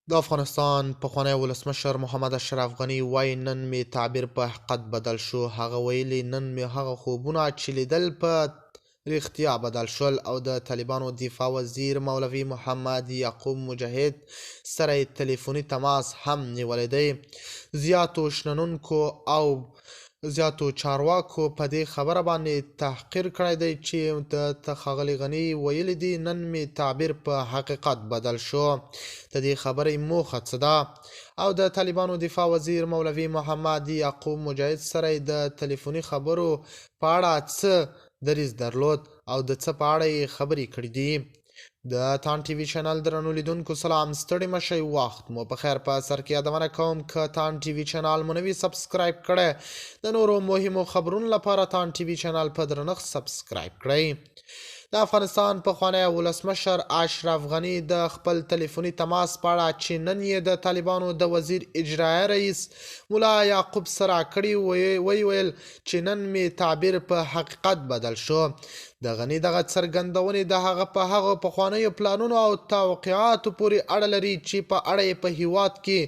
د افغانستان پخوانی ولسمشر محمد اشرف غني وایي نن مې تعبیر په حقیقت بدل شو. هغه ویلي نن مې هغه خوبونه چې لیدل په رښتیا بدل شول او د طالبانو دفاع وزیر مولوي محمد یعقوب مجاهد سره یې تلیفوني تماس هم نیولی دی. زیاتو چارواکو په دې خبره باندې تحقیر کړی دی چې د ښاغلي غني ویلي دي نن مې تعبیر په حقیقت بدل شو. د دې خبرې موخه څه ده او د طالبانو دفاع وزیر مولوي محمد یعقوب مجاهد سره د تلیفوني خبرو په اړه څه دریځ درلود او د څه په اړه یې خبرې کړې دي. د تان ټي وي چینل درنو لیدونکو سلام، ستړي مشئ، وخت مو په خیر. په سر کې یادونه کوم که تان ټي وي چینل مو نوي سبسکرایب کړئ، د نورو مهمو خبرونو لپاره تان ټي وي چینل په درنښت سبسکرایب کړئ. د افغانستان پخوانی ولسمشر اشرف غني د خپل تلیفوني تماس په اړه چې نن یې د طالبانو د وزیر اجرایه رئیس ملا یعقوب سره کړي ویل چې نن مې تعبیر په حقیقت بدل شو. د غني دغه څرګندونې د هغه په هغو پخوانیو پلانونو او توقعاتو پورې اړه لري چې په اړه یې په هیواد کې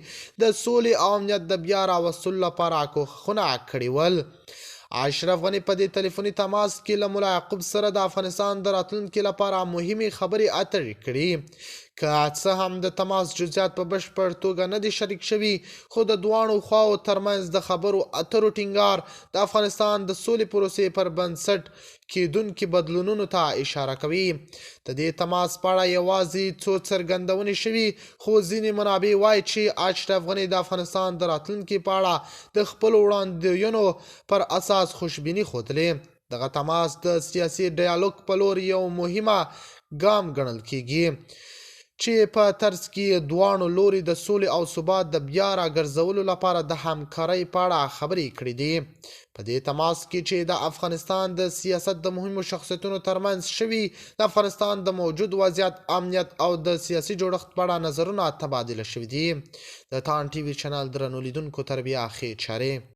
د سولې او امنیت د بیا راوستلو لپاره کوښښونه کړي ول. اشرف غني په دې تلیفوني تماس کې له ملا یعقوب سره د افغانستان د راتلونکي لپاره مهمې خبرې اترې کړي. که څه هم د تماس جزئیات په بشپړ توګه نه دي شریک شوي، خو د دواړو خواو ترمنځ د خبرو اترو ټینګار د افغانستان د سولې پروسې پر بنسټ کېدونکي بدلونونو ته اشاره کوي. د دې تماس په اړه یوازې څو څرګندونې شوي، خو ځینې منابع وایي چې اشرف غني د افغانستان د راتلونکي په اړه د خپلو وړاندوینو پر اساس خوشبیني ښودلې. دغه تماس د سیاسي ډیالوګ په لور یو مهمه ګام ګڼل کیږي چې په ترڅ کې دواړو لوري د سولې او ثبات د بیا راګرځولو لپاره د همکارۍ په اړه خبرې کړې دي. په دې تماس کې چې د افغانستان د سیاست د مهمو شخصیتونو ترمنځ شوي، د افغانستان د موجود وضعیت، امنیت او د سیاسي جوړښت په اړه نظرونه تبادله شوي دي. د تان ټي وي چینل درنو لیدونکو تر بیا ښې چارې.